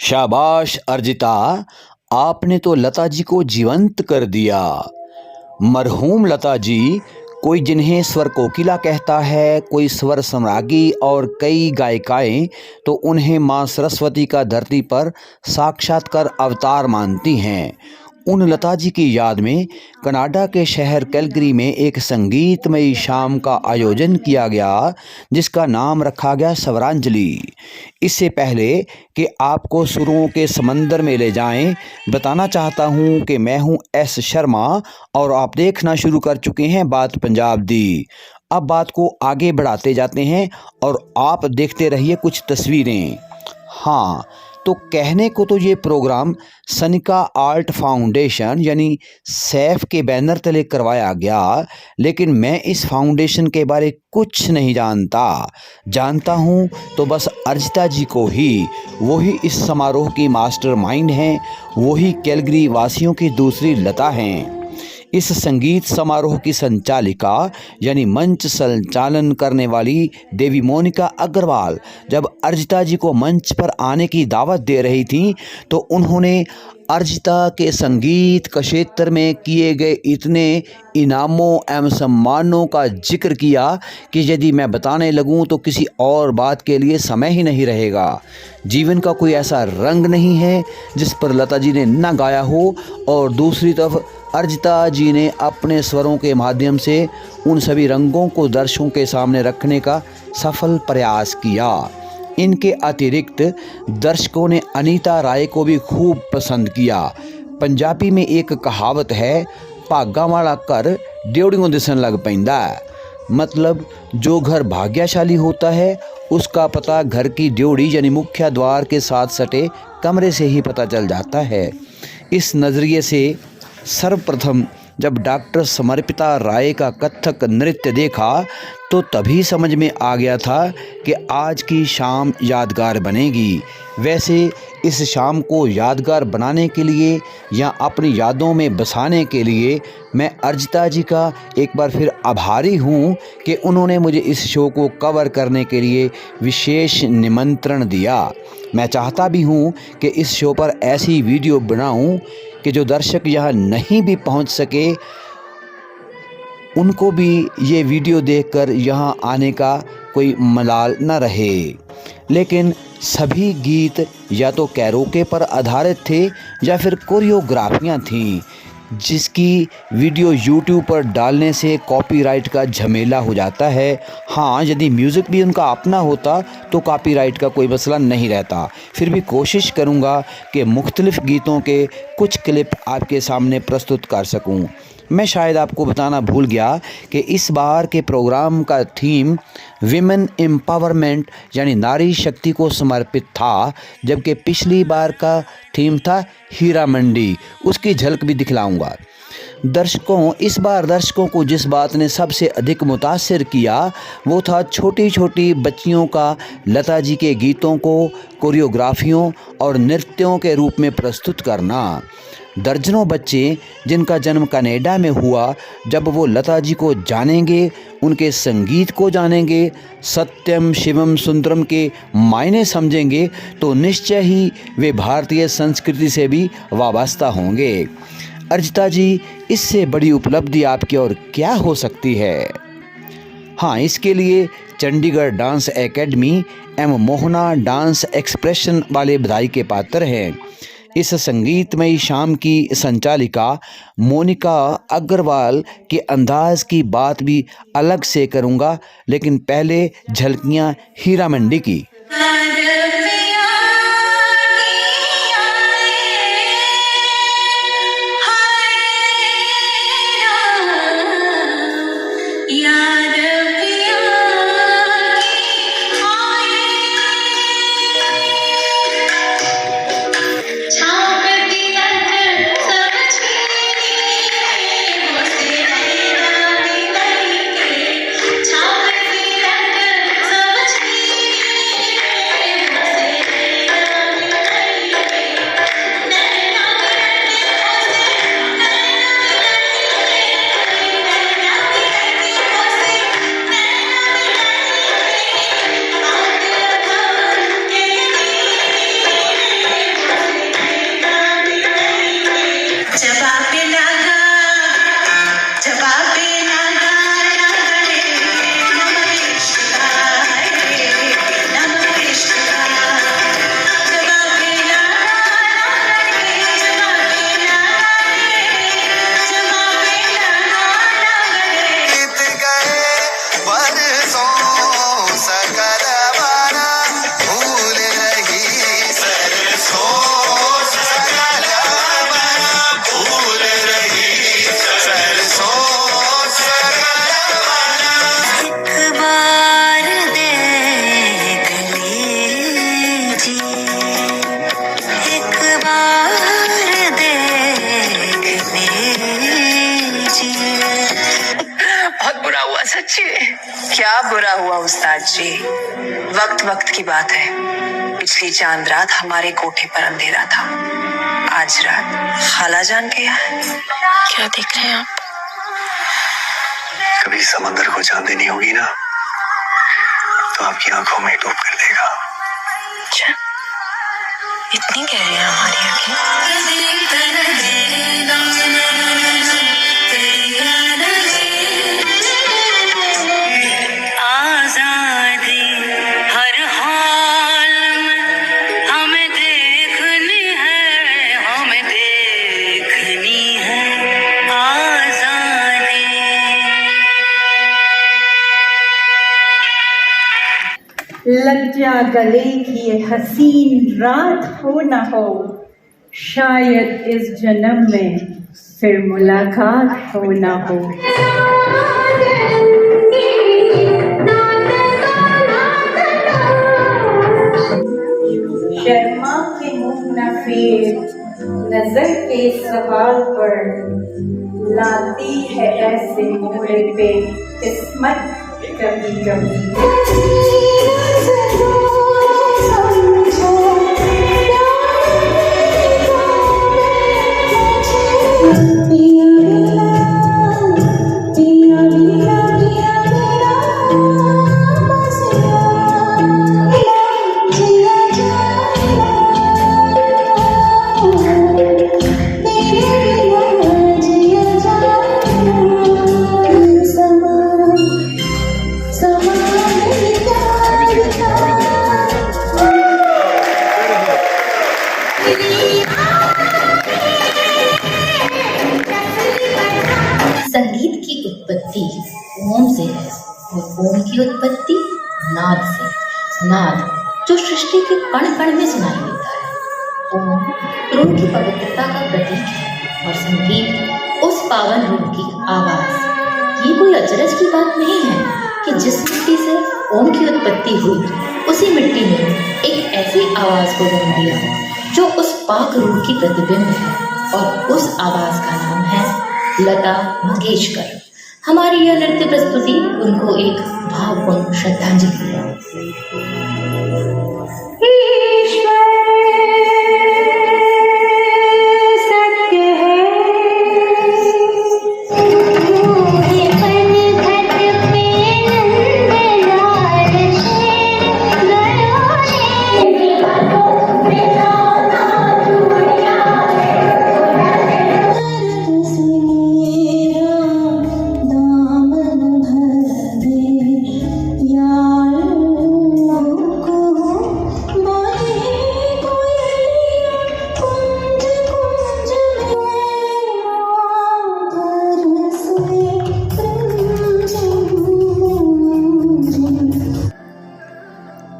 शाबाश अर्जिता, आपने तो लता जी को जीवंत कर दिया। मरहूम लता जी, कोई जिन्हें स्वर कोकिला कहता है, कोई स्वर सम्राज्ञी और कई गायिकाएं तो उन्हें माँ सरस्वती का धरती पर साक्षात्कार अवतार मानती हैं। उन लता जी की याद में कनाडा के शहर कैलगरी में एक संगीतमयी शाम का आयोजन किया गया, जिसका नाम रखा गया स्वरांजलि। इससे पहले कि आपको सुरों के समंदर में ले जाएं, बताना चाहता हूं कि मैं हूं एस शर्मा और आप देखना शुरू कर चुके हैं बात पंजाब दी। अब बात को आगे बढ़ाते जाते हैं और आप देखते रहिए कुछ तस्वीरें। हाँ, तो कहने को तो ये प्रोग्राम सनिका आर्ट फाउंडेशन यानी सैफ के बैनर तले करवाया गया, लेकिन मैं इस फाउंडेशन के बारे कुछ नहीं जानता हूँ तो बस अर्जिता जी को ही। वही इस समारोह की मास्टरमाइंड हैं, वही कैलगरी वासियों की दूसरी लता हैं। इस संगीत समारोह की संचालिका यानी मंच संचालन करने वाली देवी मोनिका अग्रवाल जब अर्जिता जी को मंच पर आने की दावत दे रही थी, तो उन्होंने अर्जिता के संगीत क्षेत्र में किए गए इतने इनामों एवं सम्मानों का जिक्र किया कि यदि मैं बताने लगूं तो किसी और बात के लिए समय ही नहीं रहेगा। जीवन का कोई ऐसा रंग नहीं है जिस पर लता जी ने न गाया हो, और दूसरी तरफ अर्जिता जी ने अपने स्वरों के माध्यम से उन सभी रंगों को दर्शकों के सामने रखने का सफल प्रयास किया। इनके अतिरिक्त दर्शकों ने अनीता राय को भी खूब पसंद किया। पंजाबी में एक कहावत है, भागा वाला घर ड्योड़ियों दिसन लग पैंदा है। मतलब जो घर भाग्यशाली होता है उसका पता घर की ड्योड़ी यानी मुख्य द्वार के साथ सटे कमरे से ही पता चल जाता है। इस नज़रिए से सर्वप्रथम जब डॉक्टर समर्पिता राय का कथक नृत्य देखा तो तभी समझ में आ गया था कि आज की शाम यादगार बनेगी। वैसे इस शाम को यादगार बनाने के लिए या अपनी यादों में बसाने के लिए मैं अर्जिता जी का एक बार फिर आभारी हूँ कि उन्होंने मुझे इस शो को कवर करने के लिए विशेष निमंत्रण दिया। मैं चाहता भी हूँ कि इस शो पर ऐसी वीडियो बनाऊँ कि जो दर्शक यहाँ नहीं भी पहुँच सके उनको भी ये वीडियो देखकर यहाँ आने का कोई मलाल न रहे। लेकिन सभी गीत या तो कैरोके पर आधारित थे या फिर कोरियोग्राफियाँ थीं, जिसकी वीडियो YouTube पर डालने से कॉपीराइट का झमेला हो जाता है। हाँ, यदि म्यूज़िक भी उनका अपना होता तो कॉपीराइट का कोई मसला नहीं रहता। फिर भी कोशिश करूँगा कि मुख्तलिफ़ गीतों के कुछ क्लिप आपके सामने प्रस्तुत कर सकूँ। मैं शायद आपको बताना भूल गया कि इस बार के प्रोग्राम का थीम विमेन एम्पावरमेंट यानी नारी शक्ति को समर्पित था, जबकि पिछली बार का थीम था हीरा मंडी। उसकी झलक भी दिखलाऊंगा। इस बार दर्शकों को जिस बात ने सबसे अधिक मुतासिर किया वो था छोटी छोटी बच्चियों का लता जी के गीतों को कोरियोग्राफियों और नृत्यों के रूप में प्रस्तुत करना। दर्जनों बच्चे जिनका जन्म कनाडा में हुआ, जब वो लता जी को जानेंगे, उनके संगीत को जानेंगे, सत्यम शिवम सुंदरम के मायने समझेंगे, तो निश्चय ही वे भारतीय संस्कृति से भी वाबस्ता होंगे। अर्जिता जी, इससे बड़ी उपलब्धि आपकी और क्या हो सकती है? हाँ, इसके लिए चंडीगढ़ डांस एकेडमी एवं मोहना डांस एक्सप्रेशन वाले बधाई के पात्र हैं। इस संगीतमयी शाम की संचालिका मोनिका अग्रवाल के अंदाज की बात भी अलग से करूंगा, लेकिन पहले झलकियां हीरा मंडी की। क्या बुरा हुआ उस्ताद जी, वक्त वक्त की बात है। पिछली चांद रात हमारे कोठे पर अंधेरा था, आज रात खाला जान के यहाँ। क्या देख रहे हैं आप? कभी समंदर को चांदनी होगी ना, तो आपकी आंखों में डूब कर देगा। अच्छा, इतनी गहरी है हमारी आंखें। लग जा गले की ये हसीन रात हो न हो, शायद इस जन्म में फिर मुलाकात हो न हो। शर्मा के मुंह न फेर, नजर के सवाल पर लाती है ऐसे मोड़े पे किस्मत कभी कभी। संगीत की उत्पत्ति ओम से है और ओम की उत्पत्ति नाद से। नाद जो सृष्टि के कण कण में सुनाई देता है। ओम रूह की पवित्रता का प्रतीक है और संगीत उस पावन रूह की आवाज। ये कोई अचरज की बात नहीं है कि जिस मिट्टी से ओम की उत्पत्ति हुई, उसी मिट्टी ने एक ऐसी आवाज को जन्म दिया जो उस पाक रूह की प्रतिबिंब है, और उस आवाज का नाम है लता मंगेशकर। हमारी यह नृत्य प्रस्तुति उनको एक भावपूर्ण श्रद्धांजलि है।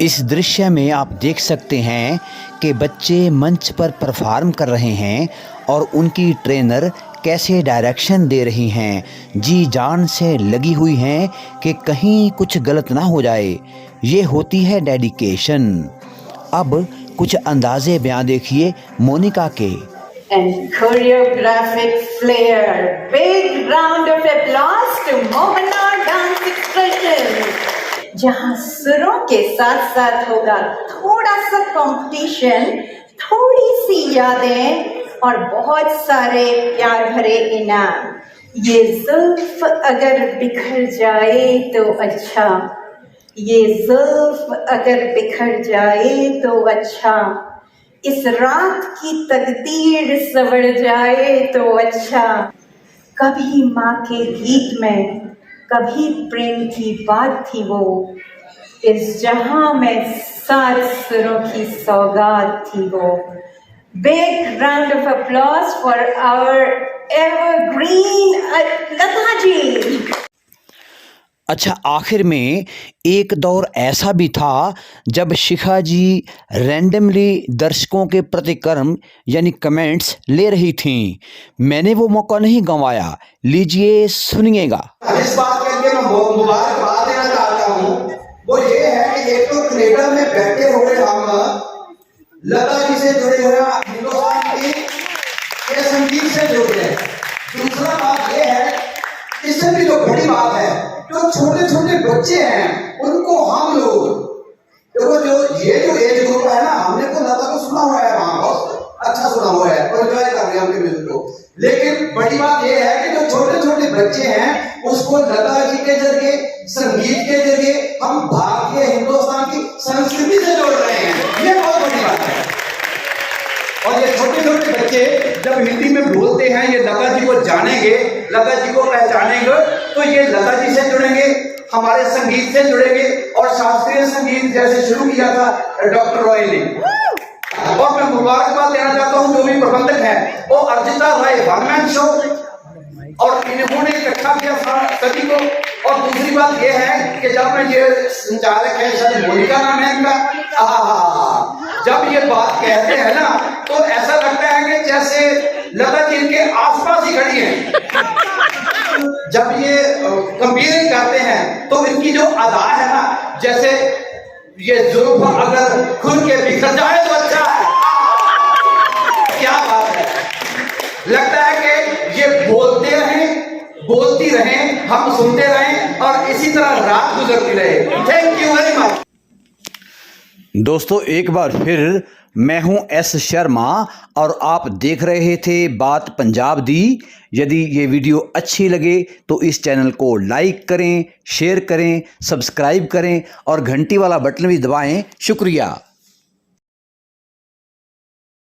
इस दृश्य में आप देख सकते हैं कि बच्चे मंच पर परफॉर्म कर रहे हैं और उनकी ट्रेनर कैसे डायरेक्शन दे रही हैं, जी जान से लगी हुई हैं कि कहीं कुछ गलत ना हो जाए। ये होती है डेडिकेशन। अब कुछ अंदाजे बयां देखिए मोनिका के। And choreographic flair. Big round of applause to Mohana Dance Expression. जहाँ सुरों के साथ साथ होगा थोड़ा सा कंपटीशन, थोड़ी सी यादें और बहुत सारे प्यार भरे इनाम। ये जुल्फ अगर बिखर जाए तो अच्छा, ये जुल्फ अगर बिखर जाए तो अच्छा, इस रात की तकदीर संवर जाए तो अच्छा। कभी माँ के गीत में कभी प्रेम की बात थी वो, इस जहां में 7 सुरों की सौगात थी वो। Big round of applause for our evergreen Lata ji. अच्छा, आखिर में एक दौर ऐसा भी था जब शिखा जी रैंडमली दर्शकों के प्रतिक्रम यानी कमेंट्स ले रही थीं। मैंने वो मौका नहीं गंवाया, लीजिए सुनिएगा। इस बात के लिए मैं मुबारकबाद देना चाहता हूँ, वो ये है कि एक तो कनेडा में बैठे हुए हम लता जी से जुड़े हुए हिंदुस्तान की संगीत से जुड़ रहे हैं। दूसरा बात ये है, इससे भी जो बड़ी बात है, जो छोटे छोटे बच्चे हैं उनको हम लोग देखो, जो ये जो एज ग्रुप है ना, हमने तो लता को सुना हुआ है, वहां बहुत अच्छा सुना हुआ है और एंजॉय कर रहे हैं उनके म्यूजिक को। लेकिन बड़ी बात ये है कि जो छोटे छोटे बच्चे हैं उसको लता जी के जरिए, संगीत के जरिए हम भारतीय हिंदुस्तान की संस्कृति से जोड़ रहे हैं। ये बहुत बड़ी बात है। और ये छोटे छोटे बच्चे जब हिंदी में बोलते हैं, ये लता जी को जानेंगे, लता जी को पहचानेंगे, तो ये लता जी से जुड़ेंगे, हमारे संगीत से जुड़ेंगे। और शास्त्रीय संगीत जैसे शुरू किया था डॉक्टर रॉय ने, और मैं मुबारकबाद देना चाहता हूं जो भी प्रबंधक है, वो अर्जिता राय वन मैन शो, और इन्होंने इकट्ठा किया सभी को। और दूसरी बात यह है कि जब मैं ये संचालक है, शायद मोनिका नाम है इनका, जब ये बात कहते हैं ना तो ऐसा लगता है कि जैसे लता जी इनके आसपास ही खड़ी है। जब ये गंभीर करते हैं तो इनकी जो अदा है ना, जैसे ये जुल्फ अगर खुल के बिखर जाए तो अच्छा है। क्या बात है, लगता है कि ये बोलते रहें, बोलती रहें, हम सुनते रहें और इसी तरह रात गुजरती रहे। Thank you very much. दोस्तों एक बार फिर मैं हूं एस शर्मा और आप देख रहे थे बात पंजाब दी। यदि ये वीडियो अच्छी लगे तो इस चैनल को लाइक करें, शेयर करें, सब्सक्राइब करें और घंटी वाला बटन भी दबाएं। शुक्रिया।